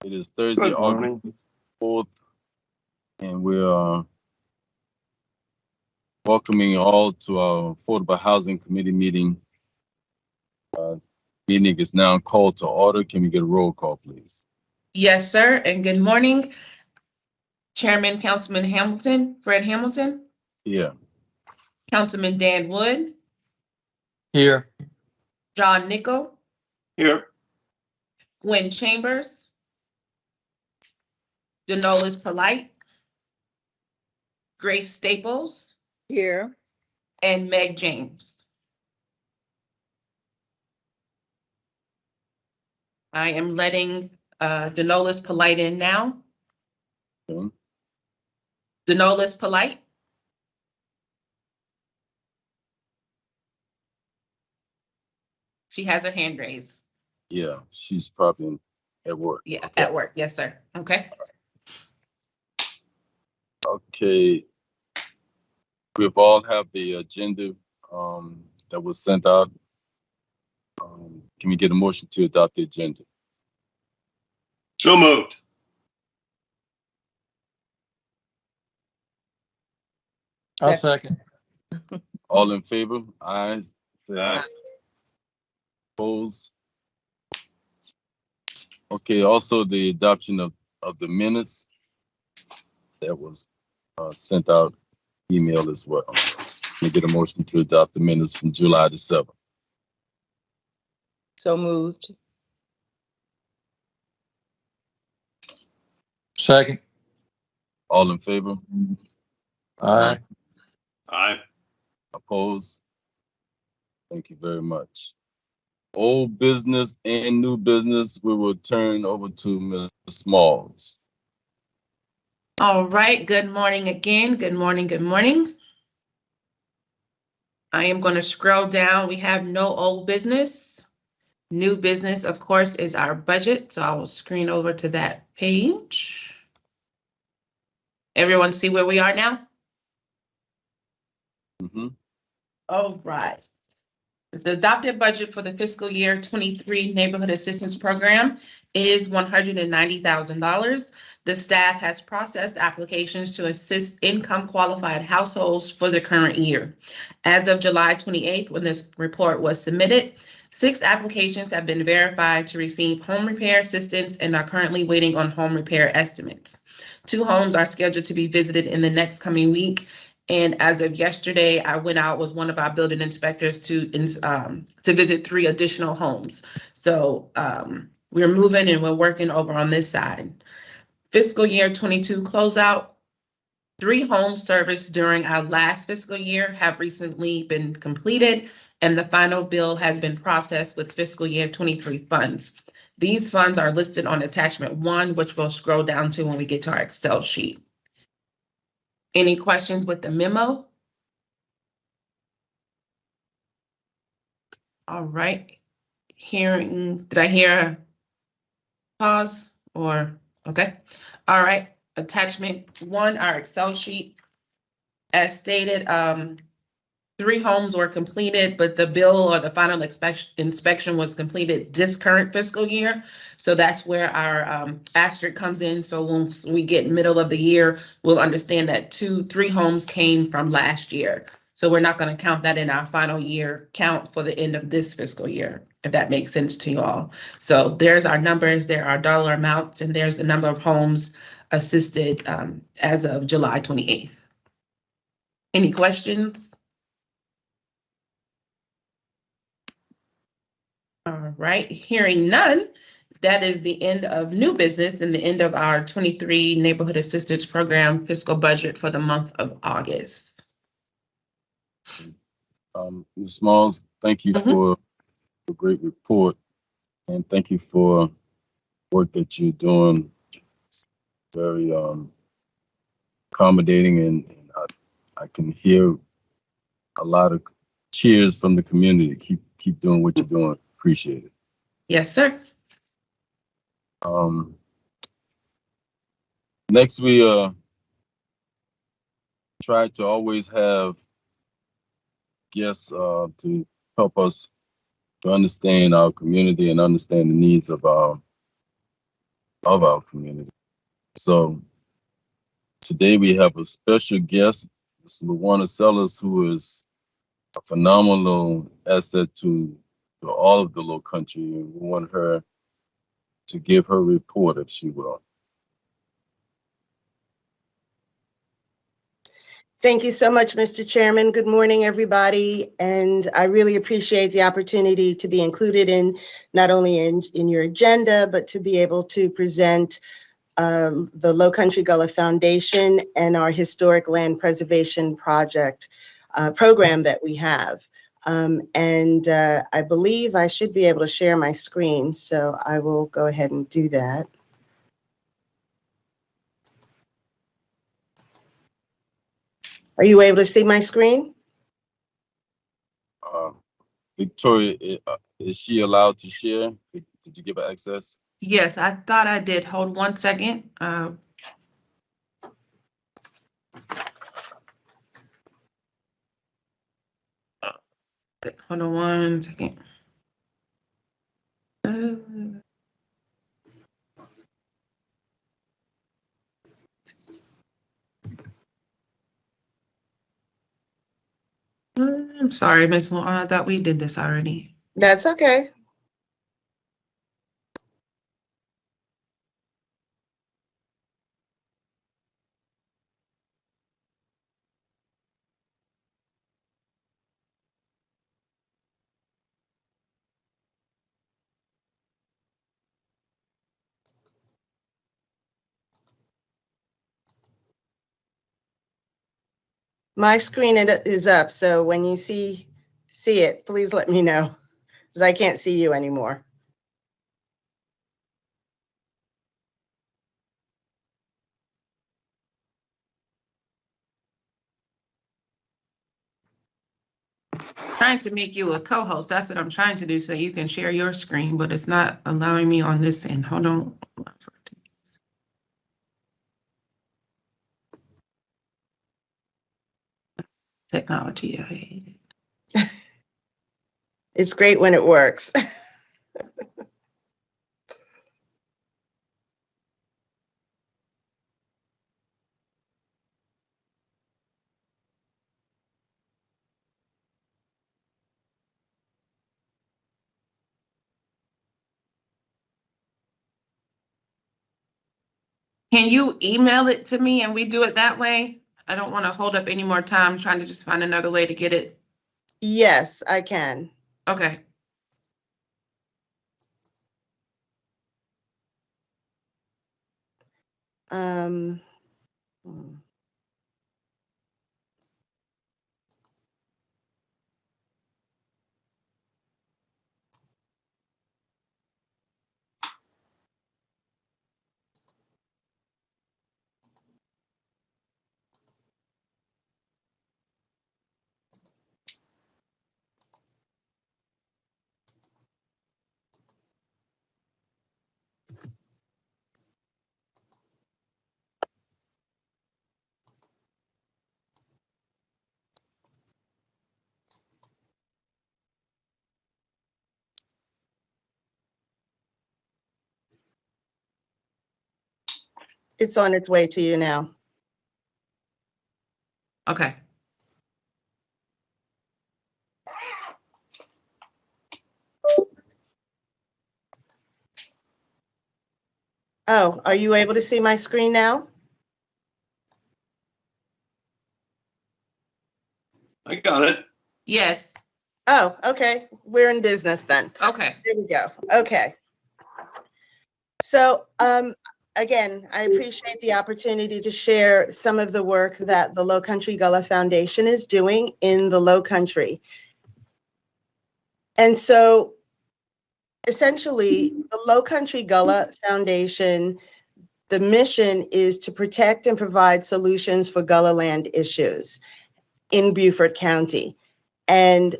It is Thursday, Good August morning. 4th, and we're welcoming all to our Affordable Housing Committee meeting. Uh, Meeting is now called to order. Can we get a roll call, please? Yes, sir, and good morning. Chairman, Councilman Hamilton, Fred Hamilton, Yeah. Councilman Dan Wood, Here. John Nickel, Here. Gwen Chambers, Denolis Polite, Grace Staples, Here. and Meg James. I am letting Denolis Polite in now. Okay. Denolis Polite. She has her hand raised. Yeah, she's probably at work. Yeah, Okay. at work. Yes, sir. Okay. Okay. We've all have the agenda that was sent out. Can we get a motion to adopt the agenda? So moved. I'll second. All in favor? Aye. Aye. Opposed? Okay, also the adoption of the minutes that was sent out email as well. Can we get a motion to adopt the minutes from July the 7th? So moved. Second. All in favor? Aye. Aye. Opposed? Thank you very much. Old business and new business, we will turn over to Ms. Smalls. All right. Good morning again. Good morning. Good morning. I am going to scroll down. We have no old business. New business, of course, is our budget. So I will screen over to that page. Everyone see where we are now? Mm-hmm. All right. The adopted budget for the fiscal year 23 Neighborhood Assistance Program is $190,000. The staff has processed applications to assist income qualified households for the current year. As of July 28th, when this report was submitted, 6 applications have been verified to receive home repair assistance and are currently waiting on home repair estimates. 2 homes are scheduled to be visited in the next coming week. And as of yesterday, I went out with one of our building inspectors to visit 3 additional homes. So we're moving and we're working over on this side. Fiscal year 22 closeout. 3 homes serviced during our last fiscal year have recently been completed, and the final bill has been processed with fiscal year 23 funds. These funds are listed on attachment 1, which we'll scroll down to when we get to our Excel sheet. Any questions with the memo? All right. Did I hear a pause or, okay. All right, attachment 1, our Excel sheet. As stated, 3 homes were completed, but the bill or the final inspection was completed this current fiscal year. So that's where our asterisk comes in. So once we get middle of the year, we'll understand that 3 homes came from last year. So we're not going to count that in our final year count for the end of this fiscal year, if that makes sense to you all. So there's our numbers, there are dollar amounts, and there's the number of homes assisted as of July 28th. Any questions? All right, hearing none, that is the end of new business and the end of our 23 Neighborhood Assistance Program fiscal budget for the month of August. Ms. Smalls, thank you for a great report, and thank you for work that you're doing. It's very accommodating, and I can hear a lot of cheers from the community. Keep doing what you're doing. Appreciate it. Yes, sir. Next, we try to always have guests to help us to understand our community and understand the needs of our of our community. So today we have a special guest, Ms. Luana Sellers, who is a phenomenal asset to all of the Low Country. We want her to give her report, if she will. Thank you so much, Mr. Chairman. Good morning, everybody. And I really appreciate the opportunity to be included in not only in your agenda, but to be able to present the Low Country Gullah Foundation and our historic land preservation project program that we have. I believe I should be able to share my screen, so I will go ahead and do that. Are you able to see my screen? Victoria, is she allowed to share? Did you give her access? Yes, I thought I did. Hold 1 second. Hold on 1 second. I'm sorry, Miss Luana. I thought we did this already. That's okay. My screen is up, so when you see it, please let me know, because I can't see you anymore. Trying to make you a co-host. That's what I'm trying to do so you can share your screen, but it's not allowing me on this end. Hold on. Technology, I hate it. It's great when it works. Can you email it to me and we do it that way? I don't want to hold up any more time trying to just find another way to get it. Yes, I can. Okay. Hmm. It's on its way to you now. Okay. Oh, are you able to see my screen now? I got it. Yes. Oh, okay. We're in business then. Okay. There we go. Okay. So, again, I appreciate the opportunity to share some of the work that the Low Country Gullah Foundation is doing in the Low Country. And so, essentially, the Low Country Gullah Foundation, the mission is to protect and provide solutions for Gullah land issues in Beaufort County. And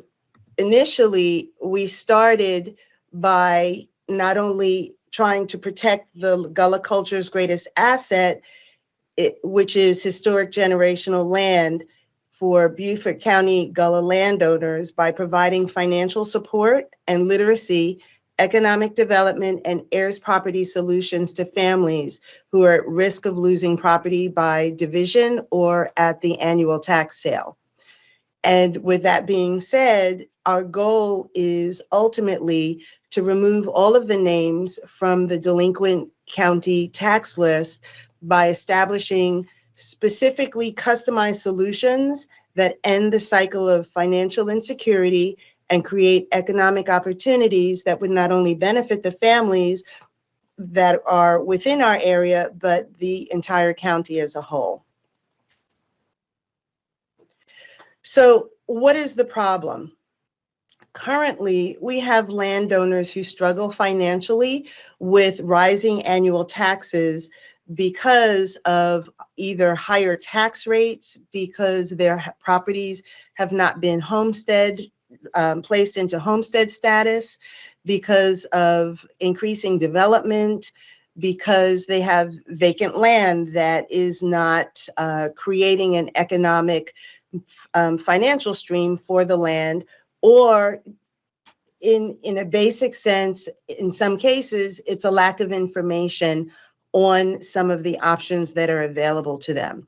initially, we started by not only trying to protect the Gullah culture's greatest asset, which is historic generational land for Beaufort County Gullah landowners, by providing financial support and literacy economic development, and heirs property solutions to families who are at risk of losing property by division or at the annual tax sale. And with that being said, our goal is ultimately to remove all of the names from the delinquent county tax list by establishing specifically customized solutions that end the cycle of financial insecurity and create economic opportunities that would not only benefit the families that are within our area, but the entire county as a whole. So what is the problem? Currently, we have landowners who struggle financially with rising annual taxes because of either higher tax rates, because their properties have not been placed into homestead status, because of increasing development, because they have vacant land that is not creating an economic financial stream for the land, or in a basic sense, in some cases, it's a lack of information on some of the options that are available to them.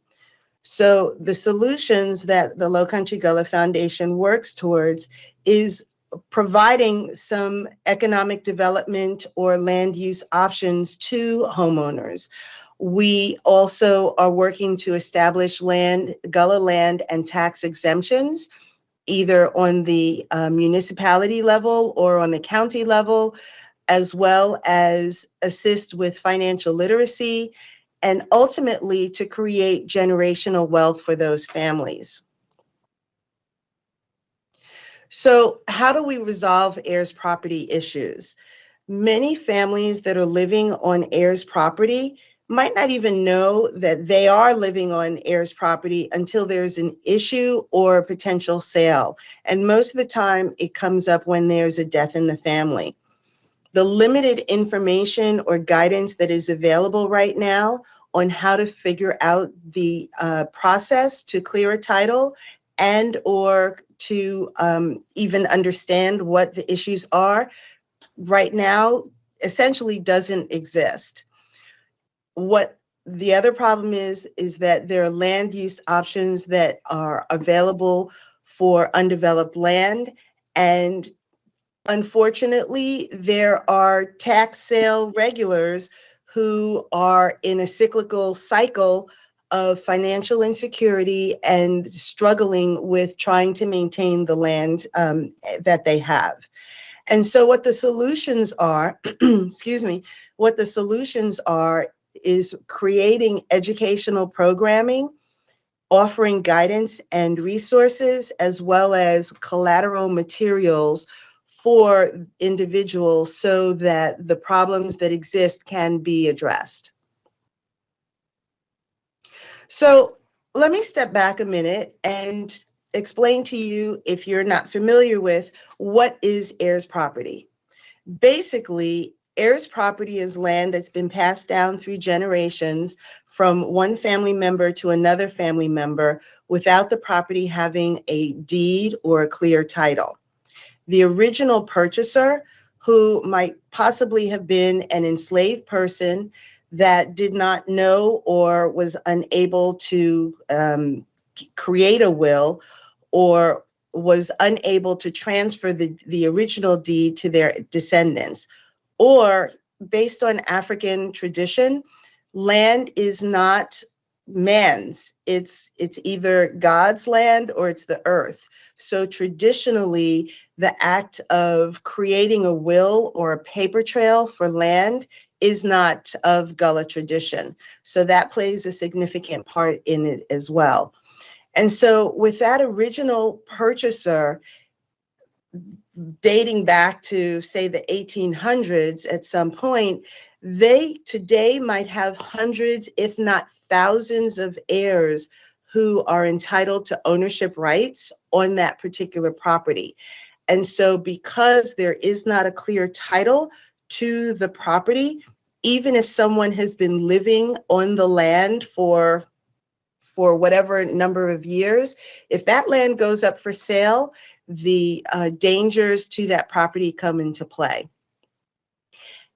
So the solutions that the Low Country Gullah Foundation works towards is providing some economic development or land use options to homeowners. We also are working to establish Gullah land and tax exemptions, either on the municipality level or on the county level, as well as assist with financial literacy, and ultimately to create generational wealth for those families. So how do we resolve heirs property issues? Many families that are living on heirs property might not even know that they are living on heirs property until there's an issue or a potential sale. And most of the time it comes up when there's a death in the family. The limited information or guidance that is available right now on how to figure out the process to clear a title and or to even understand what the issues are right now essentially doesn't exist. What the other problem is that there are land use options that are available for undeveloped land, and unfortunately, there are tax sale regulars who are in a cyclical cycle of financial insecurity and struggling with trying to maintain the land that they have. And so what the solutions are, excuse me, what the solutions are is creating educational programming, offering guidance and resources, as well as collateral materials for individuals so that the problems that exist can be addressed. So let me step back a minute and explain to you, if you're not familiar with, what is heirs property. Basically, heirs property is land that's been passed down through generations from one family member to another family member without the property having a deed or a clear title. The original purchaser, who might possibly have been an enslaved person that did not know or was unable to create a will, or was unable to transfer the original deed to their descendants. Or based on African tradition, land is not man's. It's either God's land or it's the earth. So traditionally, the act of creating a will or a paper trail for land is not of Gullah tradition. So that plays a significant part in it as well. And so with that original purchaser, dating back to, say, the 1800s at some point, they today might have hundreds, if not thousands, of heirs who are entitled to ownership rights on that particular property. And so because there is not a clear title to the property, even if someone has been living on the land for whatever number of years, if that land goes up for sale, the dangers to that property come into play.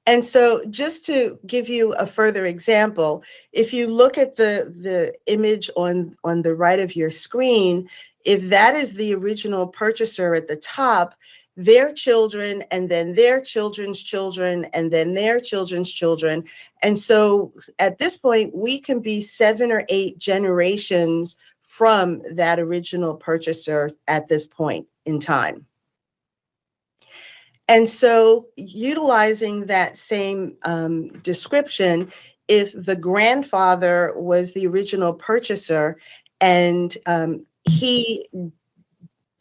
And so just to give you a further example, if you look at the image on the right of your screen, if that is the original purchaser at the top, their children, and then their children's children, and then their children's children. And so at this point, we can be 7 or 8 generations from that original purchaser at this point in time. And so utilizing that same description, if the grandfather was the original purchaser and he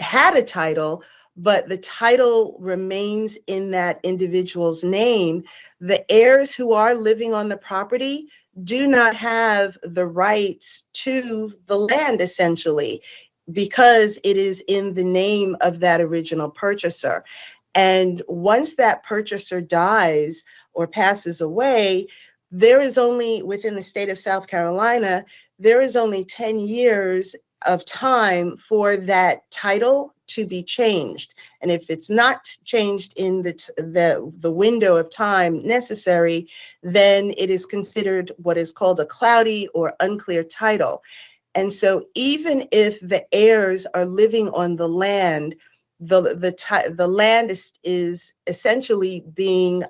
had a title, but the title remains in that individual's name, the heirs who are living on the property do not have the rights to the land, essentially, because it is in the name of that original purchaser. And once that purchaser dies or passes away, there is only, within the state of South Carolina, there is only 10 years of time for that title to be changed. And if it's not changed in the window of time necessary, then it is considered what is called a cloudy or unclear title. And so even if the heirs are living on the land, the land is essentially being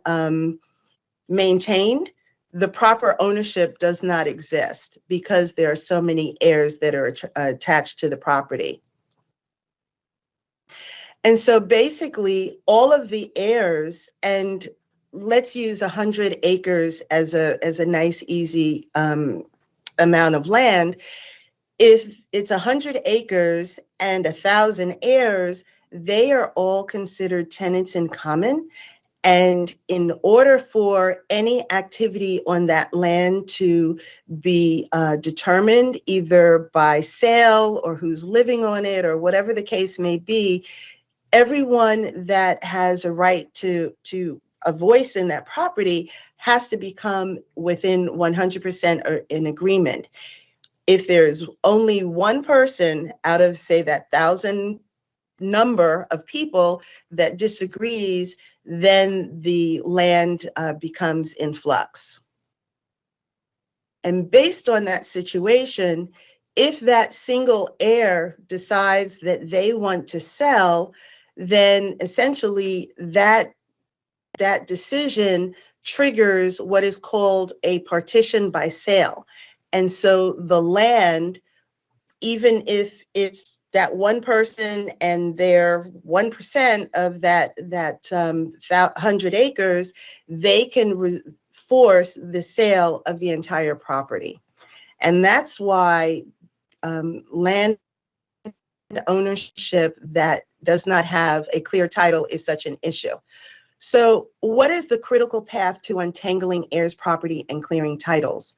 maintained. The proper ownership does not exist because there are so many heirs that are attached to the property. And so basically all of the heirs, and let's use 100 acres as a nice, easy amount of land. If it's 100 acres and 1,000 heirs, they are all considered tenants in common. And in order for any activity on that land to be determined, either by sale or who's living on it or whatever the case may be, everyone that has a right to a voice in that property has to become within 100% in agreement. If there's only one person out of, say, that 1,000 number of people that disagrees, then the land becomes in flux. And based on that situation, if that single heir decides that they want to sell, then essentially that decision triggers what is called a partition by sale. And so the land, even if it's that one person and their 1% of that 100 acres, they can force the sale of the entire property. And that's why land ownership that does not have a clear title is such an issue. So what is the critical path to untangling heirs' property and clearing titles?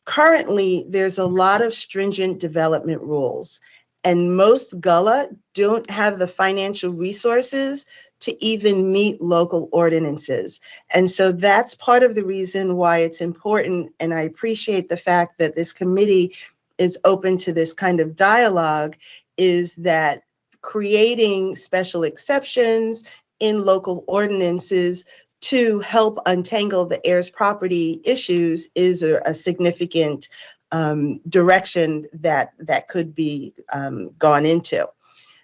Currently, there's a lot of stringent development rules, and most Gullah don't have the financial resources to even meet local ordinances. And so that's part of the reason why it's important, and I appreciate the fact that this committee is open to this kind of dialogue, is that creating special exceptions in local ordinances to help untangle the heirs' property issues is a significant direction that could be gone into.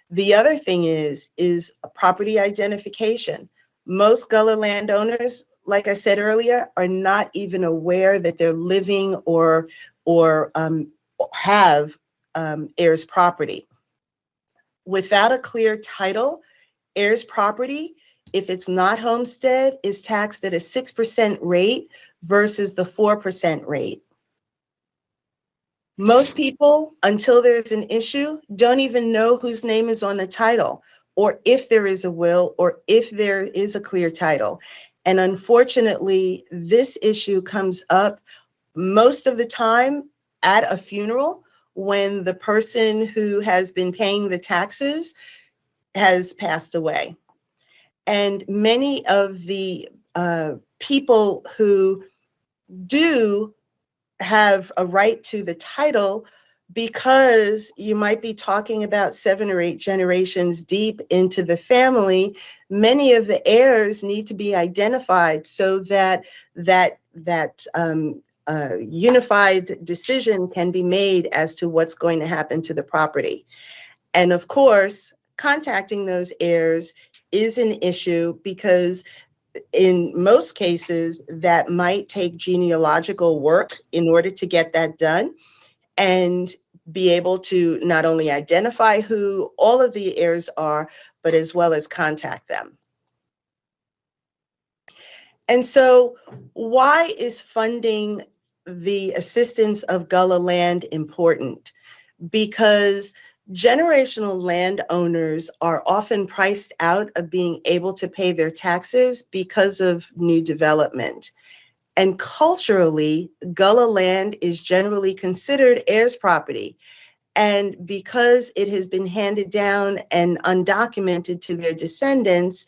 The other thing is property identification. Most Gullah landowners, like I said earlier, are not even aware that they're living or have heirs' property. Without a clear title, heirs' property, if it's not homestead, is taxed at a 6% rate versus the 4% rate. Most people, until there's an issue, don't even know whose name is on the title, or if there is a will, or if there is a clear title. And unfortunately, this issue comes up most of the time at a funeral when the person who has been paying the taxes has passed away. And many of the people who do have a right to the title because you might be talking about 7 or 8 generations deep into the family, many of the heirs need to be identified so that unified decision can be made as to what's going to happen to the property. And of course, contacting those heirs is an issue because in most cases that might take genealogical work in order to get that done, and be able to not only identify who all of the heirs are, but as well as contact them. And so why is funding the assistance of Gullah land important? Because generational landowners are often priced out of being able to pay their taxes because of new development. And culturally, Gullah land is generally considered heirs' property. And because it has been handed down and undocumented to their descendants,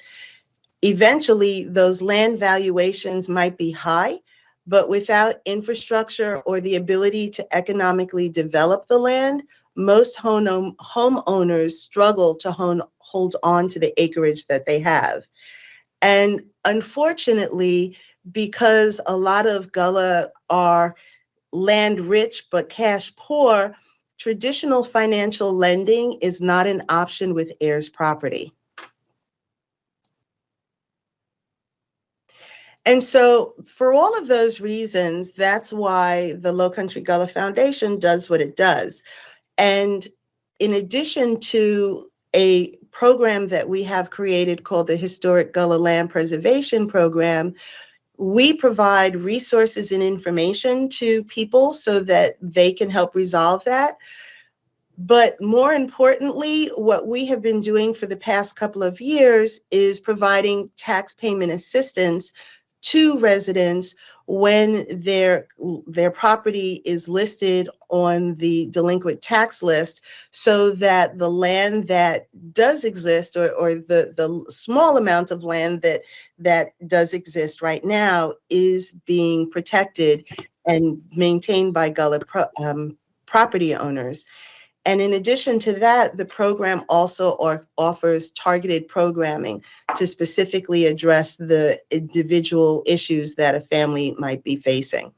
eventually those land valuations might be high, but without infrastructure or the ability to economically develop the land, most homeowners struggle to hold on to the acreage that they have. And unfortunately, because a lot of Gullah are land rich but cash poor, traditional financial lending is not an option with heirs property. And so for all of those reasons, that's why the Low Country Gullah Foundation does what it does. And in addition to a program that we have created called the Historic Gullah Land Preservation Program, we provide resources and information to people so that they can help resolve that. But more importantly, what we have been doing for the past couple of years is providing tax payment assistance to residents when their property is listed on the delinquent tax list, so that the land that does exist, or the small amount of land that does exist right now, is being protected and maintained by Gullah property owners. And in addition to that, the program also offers targeted programming to specifically address the individual issues that a family might be facing.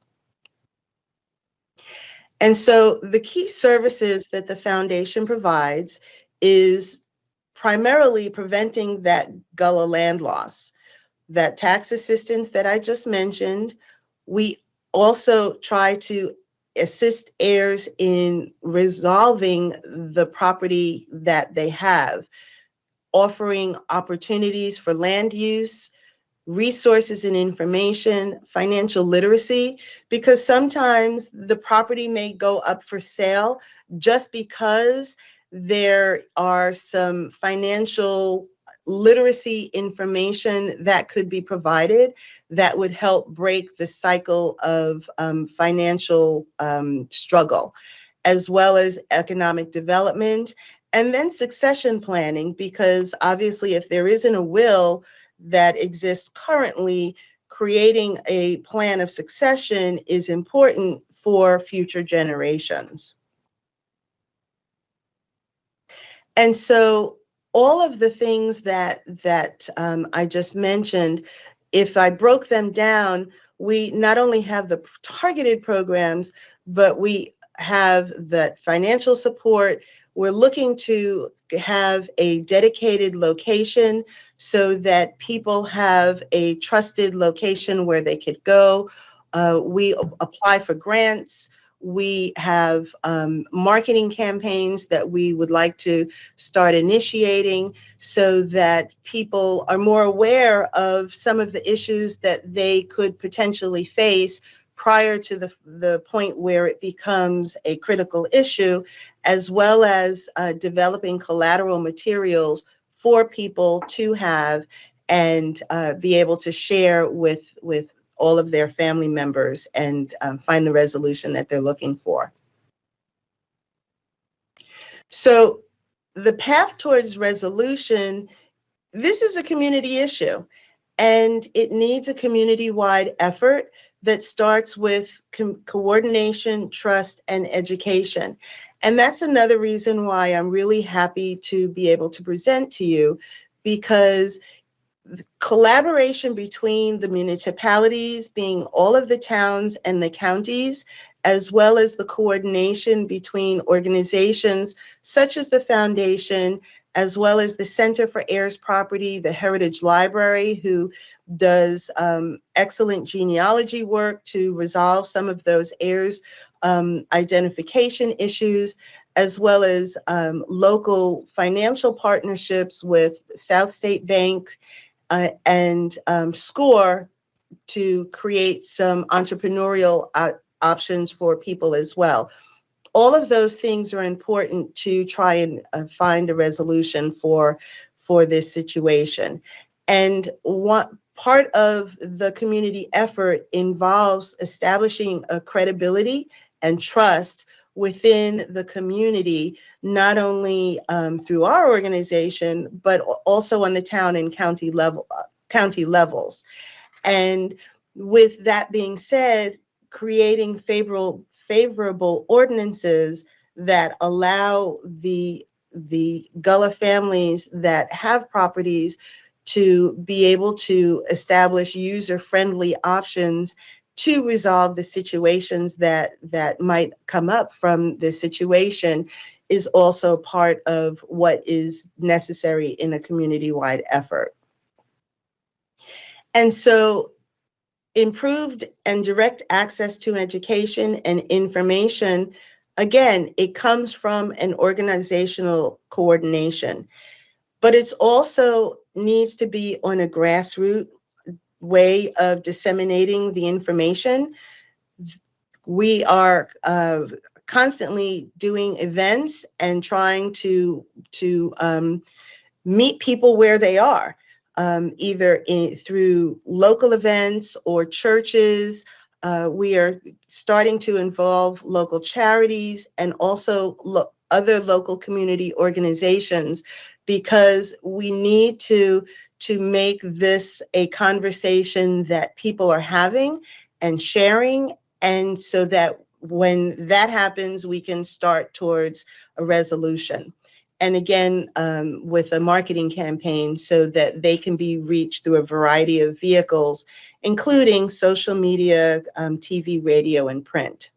And so the key services that the foundation provides is primarily preventing that Gullah land loss, that tax assistance that I just mentioned. We also try to assist heirs in resolving the property that they have, offering opportunities for land use, resources and information, financial literacy, because sometimes the property may go up for sale just because there are some financial literacy information that could be provided that would help break the cycle of financial struggle, as well as economic development, and then succession planning, because obviously if there isn't a will that exists currently, creating a plan of succession is important for future generations. And so all of the things that I just mentioned, if I broke them down, we not only have the targeted programs, but we have that financial support. We're looking to have a dedicated location so that people have a trusted location where they could go. We apply for grants. We have marketing campaigns that we would like to start initiating so that people are more aware of some of the issues that they could potentially face prior to the point where it becomes a critical issue, as well as developing collateral materials for people to have and be able to share with all of their family members and find the resolution that they're looking for. So the path towards resolution, this is a community issue, and it needs a community-wide effort that starts with coordination, trust, and education. And that's another reason why I'm really happy to be able to present to you, because collaboration between the municipalities, being all of the towns and the counties, as well as the coordination between organizations such as the Foundation, as well as the Center for Heirs Property, the Heritage Library, who does excellent genealogy work to resolve some of those heirs identification issues, as well as local financial partnerships with South State Bank and SCORE to create some entrepreneurial options for people as well. All of those things are important to try and find a resolution for this situation. And what part of the community effort involves establishing a credibility and trust within the community, not only through our organization, but also on the town and county levels. And with that being said, creating favorable ordinances that allow the Gullah families that have properties to be able to establish user-friendly options to resolve the situations that might come up from this situation is also part of what is necessary in a community-wide effort. And so improved and direct access to education and information, again, it comes from an organizational coordination, but it's also needs to be on a grassroots way of disseminating the information. We are constantly doing events and trying to meet people where they are, either through local events or churches. We are starting to involve local charities and also other local community organizations, because we need to make this a conversation that people are having and sharing, and so that when that happens, we can start towards a resolution. And again, with a marketing campaign so that they can be reached through a variety of vehicles, including social media, TV, radio, and print.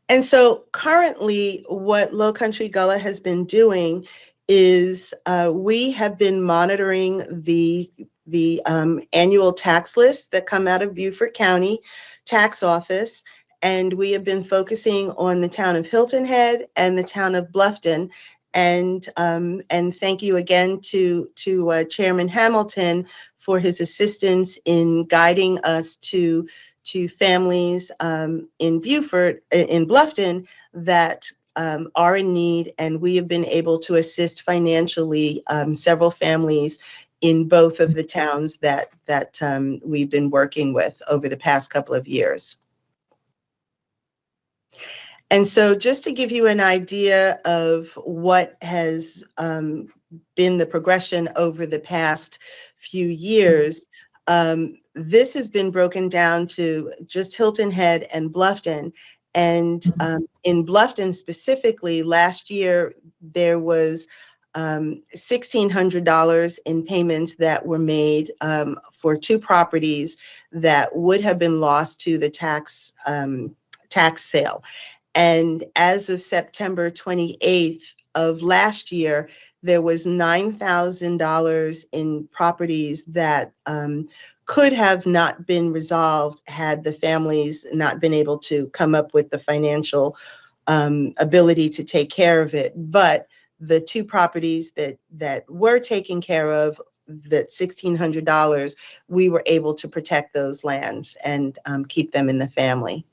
And so currently what Low Country Gullah has been doing is we have been monitoring the annual tax lists that come out of Beaufort County Tax Office, and we have been focusing on the town of Hilton Head and the town of Bluffton. And thank you again to Chairman Hamilton for his assistance in guiding us to families in Bluffton that are in need, and we have been able to assist financially several families in both of the towns that we've been working with over the past couple of years. And so just to give you an idea of what has been the progression over the past few years, this has been broken down to just Hilton Head and Bluffton. And in Bluffton specifically, last year, there was $1,600 in payments that were made for 2 properties that would have been lost to the tax sale. And as of September 28th of last year, there was $9,000 in properties that could have not been resolved had the families not been able to come up with the financial ability to take care of it. But the 2 properties that were taken care of, that $1,600, we were able to protect those lands and keep them in the family.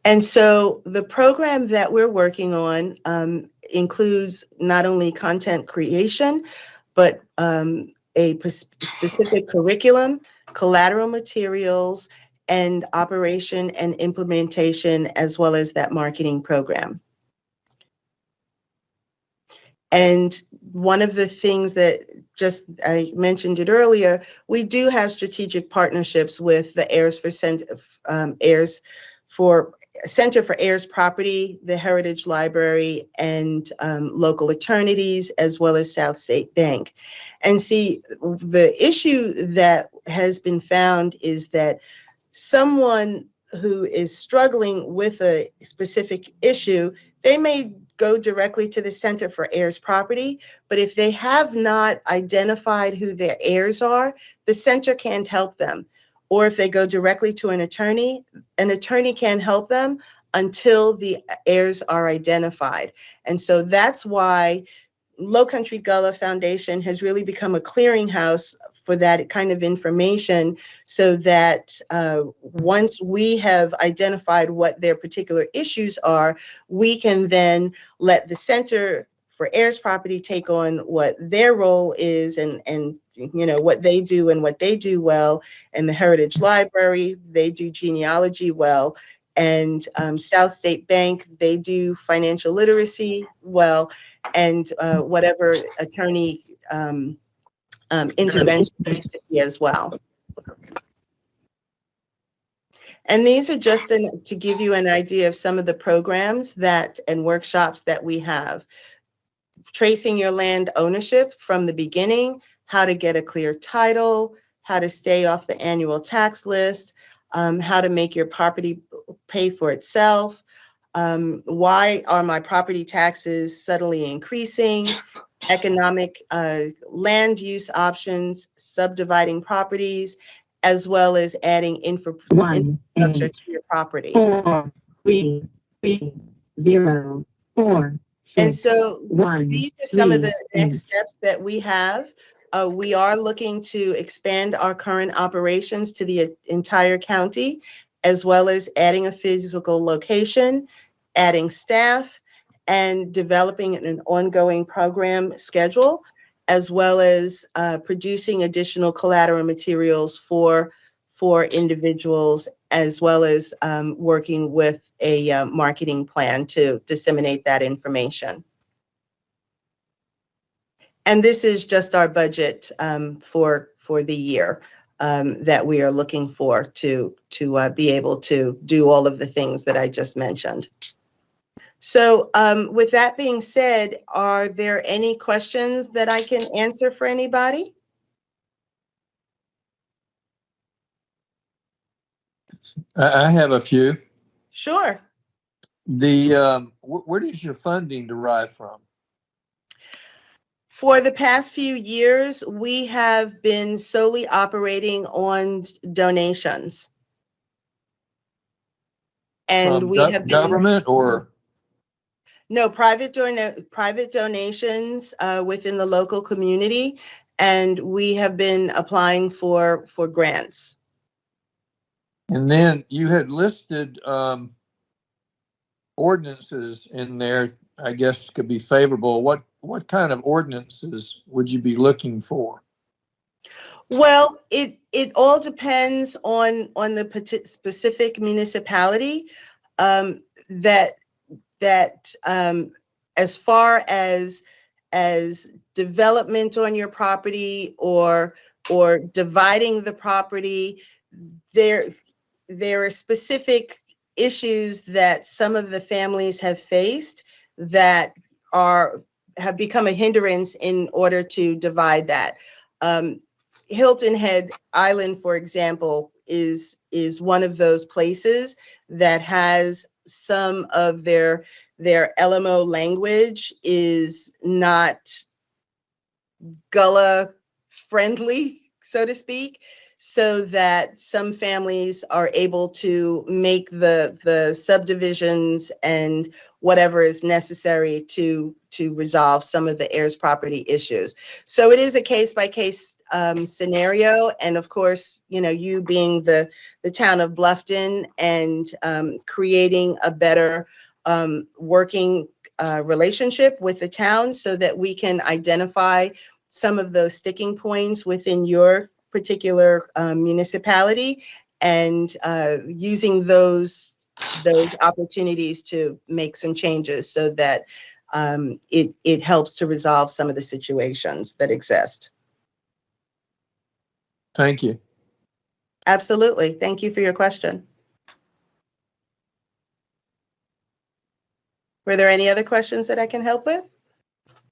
And so the program that we're working on includes not only content creation, but a specific curriculum, collateral materials, and operation and implementation, as well as that marketing program. And one of the things that I mentioned it Center for Heirs Property, the Heritage Library, and local attorneys, as well as South State Bank. And see, the issue that has been found is that someone who is struggling with a specific issue, they may go directly to the Center for Heirs Property, but if they have not identified who their heirs are, the center can't help them. Or if they go directly to an attorney can't help them until the heirs are identified. And so that's why Low Country Gullah Foundation has really become a clearinghouse for that kind of information, so that once we have identified what their particular issues are, we can then let the Center for Heirs Property take on what their role is, and you know what they do and what they do well. And the Heritage Library, they do genealogy well. And South State Bank, they do financial literacy well, and whatever attorney intervention needs to be as well. And these are just to give you an idea of some of the programs and workshops that we have. Tracing your land ownership from the beginning, how to get a clear title, how to stay off the annual tax list, how to make your property pay for itself, why are my property taxes suddenly increasing, economic land use options, subdividing properties, as well as adding infrastructure to your property. 4 3 3 0 4 And so 1 these are some of 3 the next steps that we have. We are looking to expand our current operations to the entire county, as well as adding a physical location, adding staff, and developing an ongoing program schedule, as well as producing additional collateral materials for individuals, as well as working with a marketing plan to disseminate that information. And this is just our budget for the year that we are looking for to be able to do all of the things that I just mentioned. So with that being said, are there any questions that I can answer for anybody? I have a few. Sure. Where does your funding derive from? For the past few years, we have been solely operating on donations. And From we have been government or? No, private donations within the local community, and we have been applying for grants. And then you had listed ordinances in there, I guess could be favorable. What kind of ordinances would you be looking for? Well, it all depends on the specific municipality. That as far as development on your property or dividing the property, there are specific issues that some of the families have faced that have become a hindrance in order to divide that. Hilton Head Island, for example, is one of those places that has some of their LMO language is not Gullah friendly, so to speak, so that some families are able to make the subdivisions and whatever is necessary to resolve some of the heirs property issues. So it is a case-by-case scenario. And of course, you know, you being the town of Bluffton and creating a better working relationship with the town so that we can identify some of those sticking points within your particular municipality, and using those opportunities to make some changes so that it helps to resolve some of the situations that exist. Thank you. Absolutely. Thank you for your question. Were there any other questions that I can help with?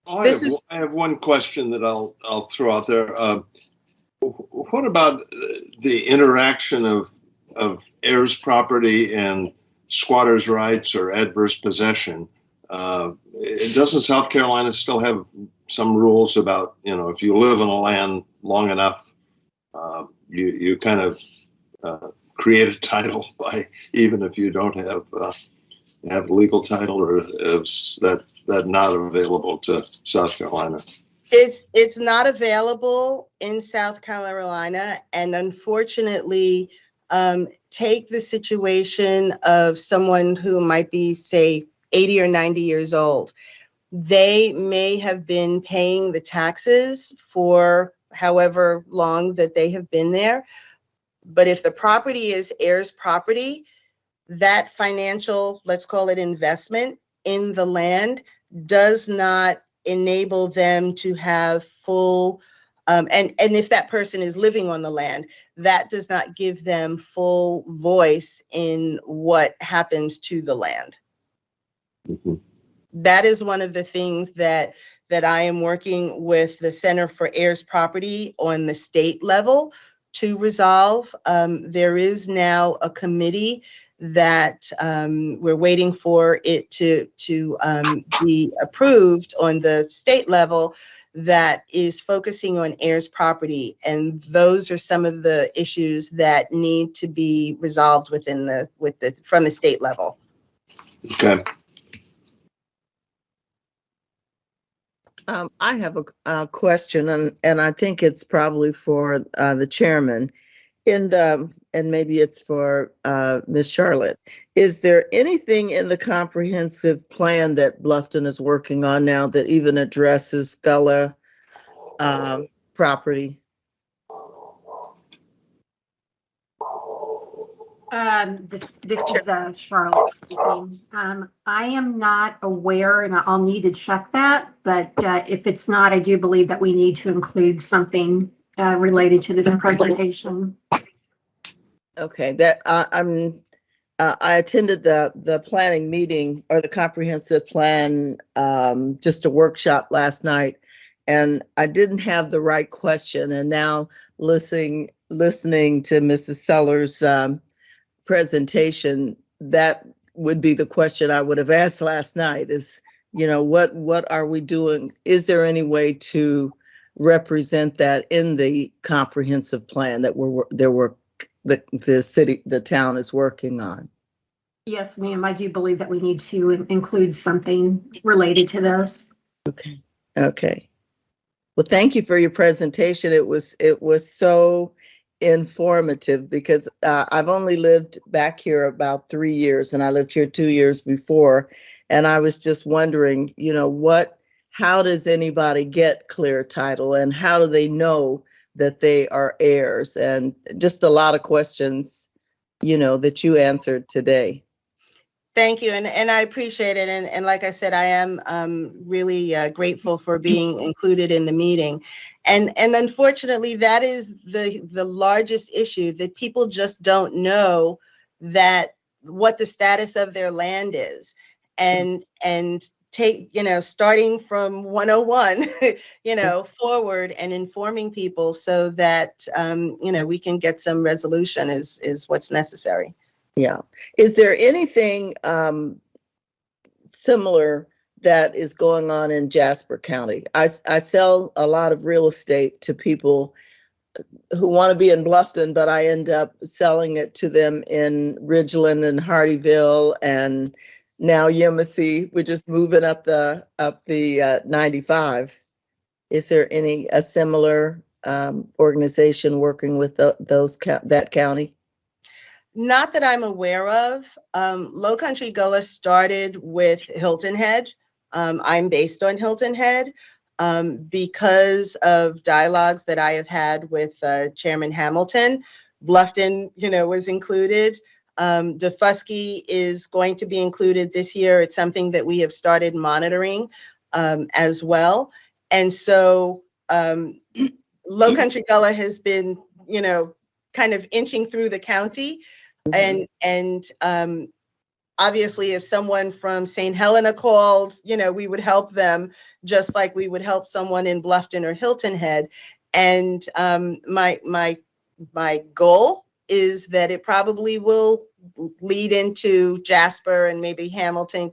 Oh, This I have one question that I'll throw out there. What about the interaction of heirs property and squatters' rights or adverse possession? Doesn't South Carolina still have some rules about, if you live on a land long enough, you kind of create a title by, even if you don't have legal title, or is that not available to South Carolina? It's not available in South Carolina, and unfortunately, take the situation of someone who might be, say, 80 or 90 years old. They may have been paying the taxes for however long that they have been there, but if the property is heirs property, that financial, let's call it investment in the land, does not enable them to have full, and if that person is living on the land, that does not give them full voice in what happens to the land. Mm-hmm. That is one of the things that I am working with the Center for Heirs Property on the state level to resolve. There is now a committee that we're waiting for it to be approved on the state level, that is focusing on heirs property, and those are some of the issues that need to be resolved from the state level. Okay. I have a question, and I think it's probably for the chairman. And maybe it's for Ms. Charlotte. Is there anything in the comprehensive plan that Bluffton is working on now that even addresses Gullah property? This is Charlotte speaking. I am not aware, and I'll need to check that, but if it's not, I do believe that we need to include something related to this presentation. Okay, that I attended the planning meeting, or the comprehensive plan, just a workshop last night, and I didn't have the right question. And now listening to Mrs. Sellers' presentation, that would be the question I would have asked last night, is, what are we doing? Is there any way to represent that in the comprehensive plan that the town is working on? Yes, ma'am, I do believe that we need to include something related to this. Okay. Well, thank you for your presentation. It was so informative, because I've only lived back here about 3 years, and I lived here 2 years before. And I was just wondering, how does anybody get clear title, and how do they know that they are heirs? And just a lot of questions, that you answered today. Thank you, and I appreciate it. And like I said, I am really grateful for being included in the meeting. And unfortunately, that is the largest issue, that people just don't know that what the status of their land is, and take, starting from 101, forward, and informing people so that we can get some resolution is what's necessary. Yeah. Is there anything similar that is going on in Jasper County? I sell a lot of real estate to people who want to be in Bluffton, but I end up selling it to them in Ridgeland and Hardyville, and now Yemassee. We're just moving up the 95. Is there a similar organization working with that county? Not that I'm aware of. Low Country Gullah started with Hilton Head. I'm based on Hilton Head. Because of dialogues that I have had with Chairman Hamilton, Bluffton, was included. Defusky is going to be included this year. It's something that we have started monitoring as well. And so Low Country Gullah has been, kind of inching through the county. And obviously, if someone from St. Helena called, we would help them just like we would help someone in Bluffton or Hilton Head. And my goal is that it probably will lead into Jasper and maybe Hampton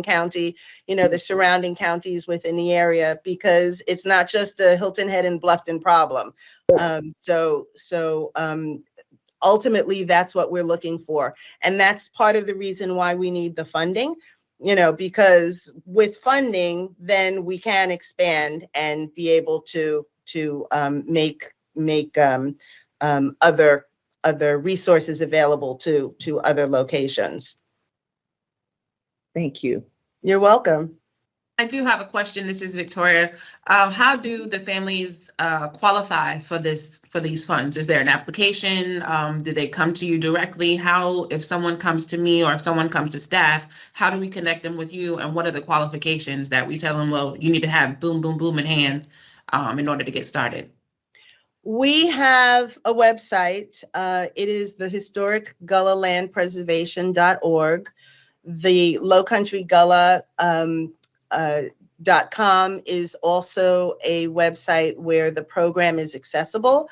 County, the surrounding counties within the area, because it's not just a Hilton Head and Bluffton problem. Ultimately, that's what we're looking for. And that's part of the reason why we need the funding, because with funding, then we can expand and be able to make other resources available to other locations. Thank you. You're welcome. I do have a question. This is Victoria. How do the families qualify for these funds? Is there an application? Do they come to you directly? If someone comes to me or if someone comes to staff, how do we connect them with you? And what are the qualifications that we tell them, well, you need to have boom, boom, boom in hand in order to get started? We have a website. It is the historic Gullah Land Preservation.org. The Low Country Gullah .com is also a website where the program is accessible.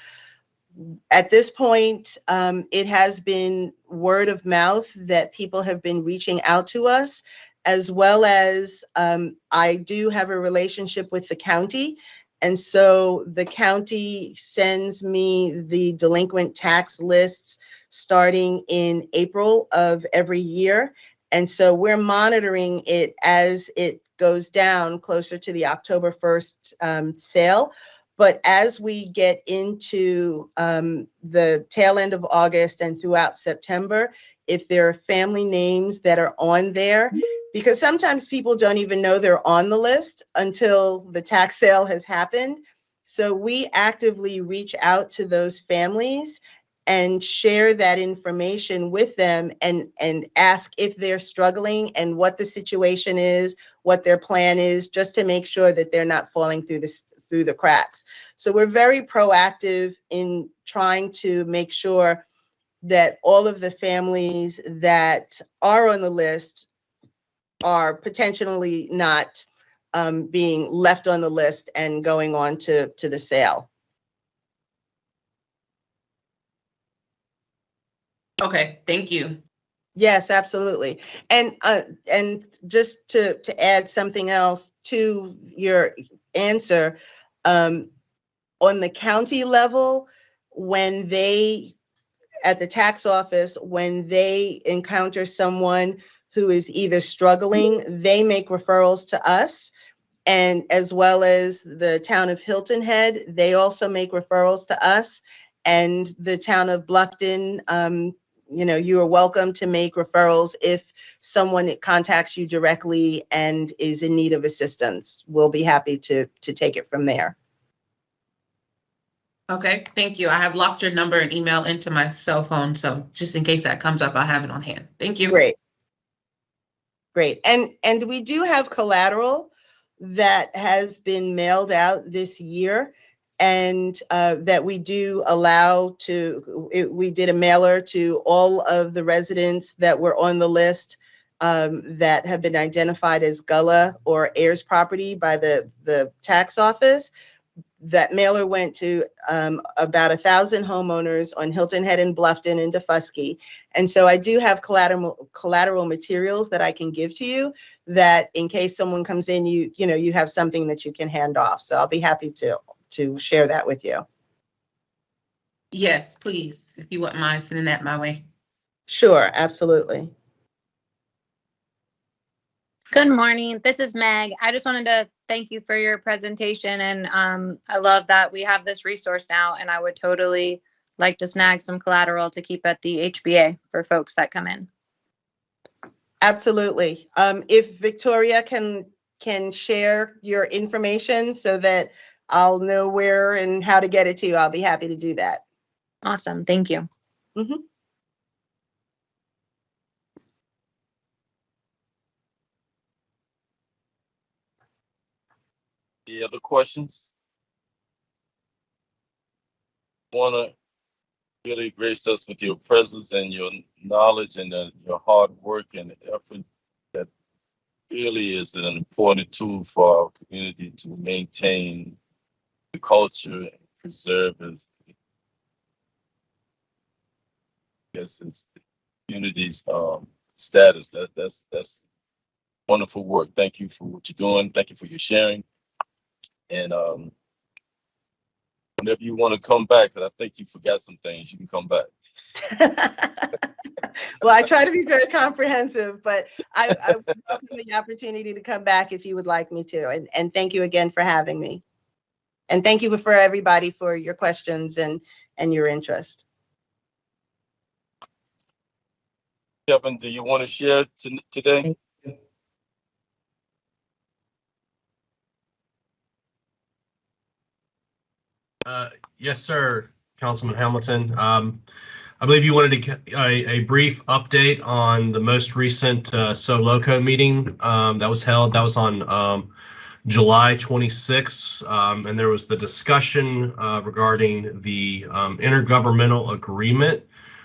At this point, it has been word of mouth that people have been reaching out to us, as well as I do have a relationship with the county. And so the county sends me the delinquent tax lists starting in April of every year. And so we're monitoring it as it goes down closer to the October 1st sale. But as we get into the tail end of August and throughout September, if there are family names that are on there, because sometimes people don't even know they're on the list until the tax sale has happened. So we actively reach out to those families and share that information with them and ask if they're struggling and what the situation is, what their plan is, just to make sure that they're not falling through the cracks. So we're very proactive in trying to make sure that all of the families that are on the list are potentially not being left on the list and going on to the sale. Okay, thank you. Yes, absolutely. And just to add something else to your answer, on the county level, when they, at the tax office, when they encounter someone who is either struggling, they make referrals to us. And as well as the town of Hilton Head, they also make referrals to us. And the town of Bluffton, you are welcome to make referrals if someone contacts you directly and is in need of assistance. We'll be happy to take it from there. Okay, thank you. I have locked your number and email into my cell phone, so just in case that comes up, I have it on hand. Thank you. Great. And we do have collateral that has been mailed out this year, and that we do allow we did a mailer to all of the residents that were on the list that have been identified as Gullah or heirs property by the tax office. That mailer went to about 1,000 homeowners on Hilton Head and Bluffton and Defusky. And so I do have collateral materials that I can give to you that in case someone comes in, you have something that you can hand off. So I'll be happy to share that with you. Yes, please, if you wouldn't mind sending that my way. Sure, absolutely. Good morning. This is Meg. I just wanted to thank you for your presentation, and I love that we have this resource now, and I would totally like to snag some collateral to keep at the HBA for folks that come in. Absolutely. If Victoria can share your information so that I'll know where and how to get it to you, I'll be happy to do that. Awesome. Thank you. Mm-hmm. Any other questions? Wanna really graced us with your presence and your knowledge and your hard work and effort. That really is an important tool for our community to maintain the culture and preserve its community's status. That's wonderful work. Thank you for what you're doing. Thank you for your sharing. And whenever you want to come back, because I think you forgot some things, you can come back. Well, I try to be very comprehensive, but I welcome the opportunity to come back if you would like me to. And thank you again for having me. And thank you for everybody for your questions and your interest. Kevin, do you want to share today? Yes, sir, Councilman Hamilton. I believe you wanted a brief update on the most recent SoLoco meeting that was held. That was on July 26th, and there was the discussion regarding the intergovernmental agreement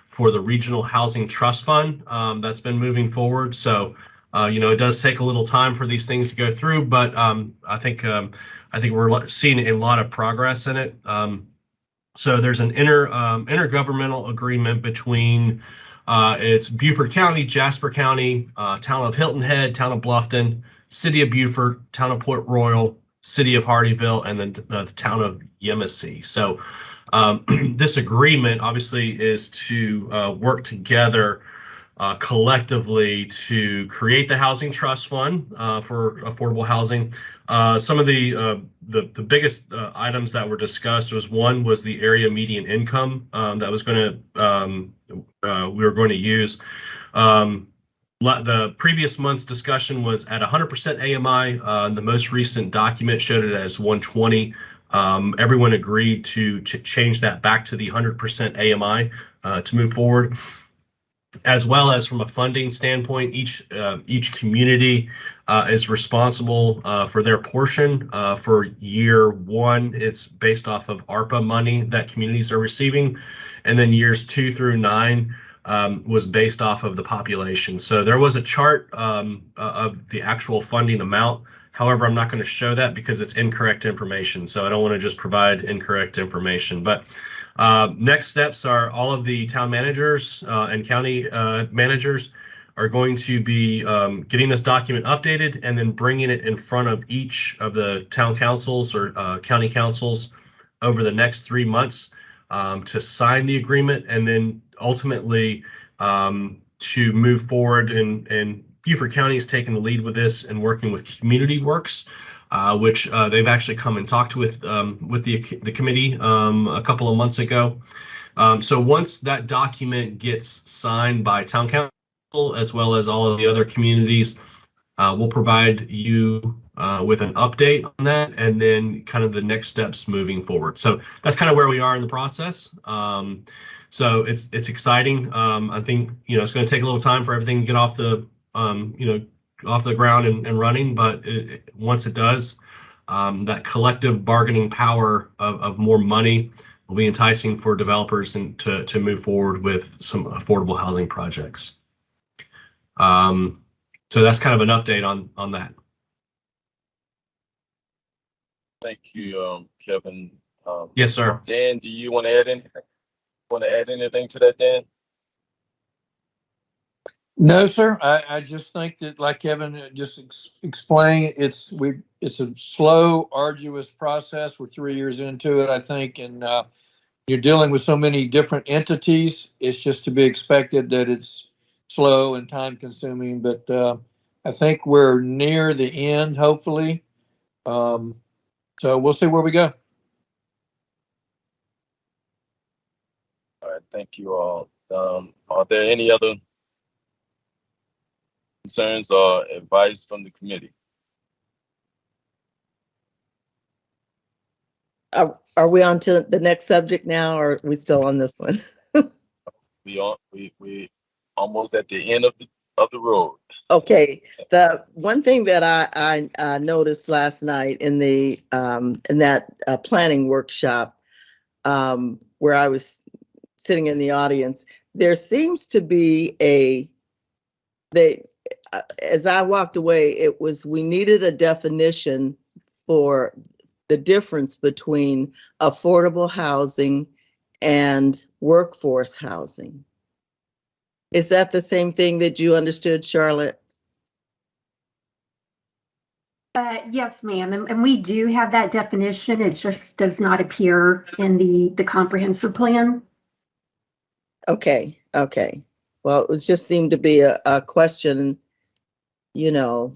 for the Regional Housing Trust Fund that's been moving forward. So, it does take a little time for these things to go through, but I think we're seeing a lot of progress in it. So there's an intergovernmental agreement between it's Beaufort County, Jasper County, town of Hilton Head, town of Bluffton, city of Beaufort, town of Port Royal, city of Hardyville, and then the town of Yemassee. So this agreement obviously is to work together collectively to create the housing trust fund for affordable housing. Some of the biggest items that were discussed was the area median income that was going to we were going to use. The previous month's discussion was at 100% AMI. The most recent document showed it as 120. Everyone agreed to change that back to the 100% AMI to move forward. As well as from a funding standpoint, each community is responsible for their portion. For year one, it's based off of ARPA money that communities are receiving, and then years 2 through 9 was based off of the population. So there was a chart of the actual funding amount. However, I'm not going to show that because it's incorrect information. So I don't want to just provide incorrect information, but next steps are all of the town managers and county managers are going to be getting this document updated and then bringing it in front of each of the town councils or county councils over the next 3 months to sign the agreement, and then ultimately to move forward. And Beaufort County is taking the lead with this and working with Community Works, which they've actually come and talked with the committee a couple of months ago. So once that document gets signed by town council as well as all of the other communities, we'll provide you with an update on that and then kind of the next steps moving forward. So that's kind of where we are in the process. So it's exciting. I think it's going to take a little time for everything to get off the off the ground and running, but once it does, that collective bargaining power of more money will be enticing for developers and to move forward with some affordable housing projects. So that's kind of an update on that. Thank you, Kevin. Yes, sir. Dan, do you want to add anything? To that, Dan? No, sir. I just think that, like Kevin just explained, it's a slow, arduous process. We're 3 years into it, I think, and you're dealing with so many different entities. It's just to be expected that it's slow and time consuming, but I think we're near the end, hopefully. So we'll see where we go. All right, thank you all. Are there any other concerns or advice from the committee? Are we on to the next subject now, or are we still on this one? We almost at the end of the road. Okay. The one thing that I noticed last night in that planning workshop, where I was sitting in the audience, there seems to be as I walked away, it was, we needed a definition for the difference between affordable housing and workforce housing. Is that the same thing that you understood, Charlotte? Yes, ma'am. And we do have that definition. It just does not appear in the comprehensive plan. Okay, okay. Well, it was just seemed to be a question, you know,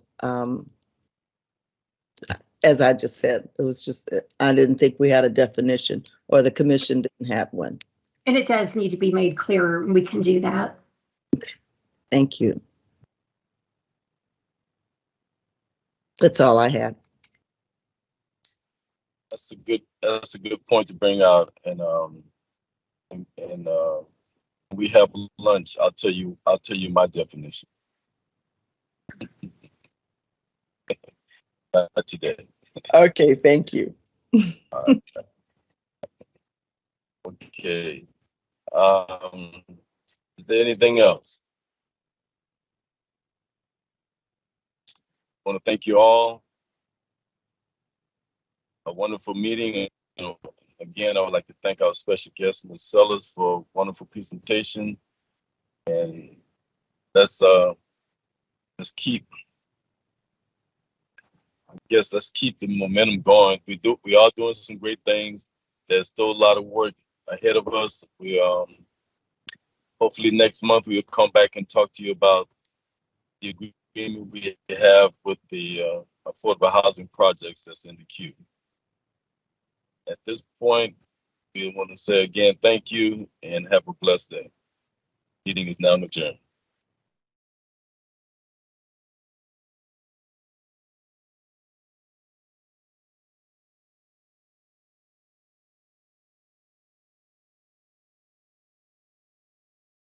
as I just said, it was just, I didn't think we had a definition, or the commission didn't have one. And it does need to be made clearer, and we can do that. Thank you. That's all I had. That's a good point to bring out. And we have lunch. I'll tell you my definition. Not today. Okay, thank you. Okay. Is there anything else? I want to thank you all. A wonderful meeting. And, again, I would like to thank our special guest, Ms. Sellers, for a wonderful presentation. And let's keep the momentum going. We are doing some great things. There's still a lot of work ahead of us. We hopefully next month we'll come back and talk to you about the agreement we have with the affordable housing projects that's in the queue. At this point, we want to say again, thank you and have a blessed day. Meeting is now adjourned.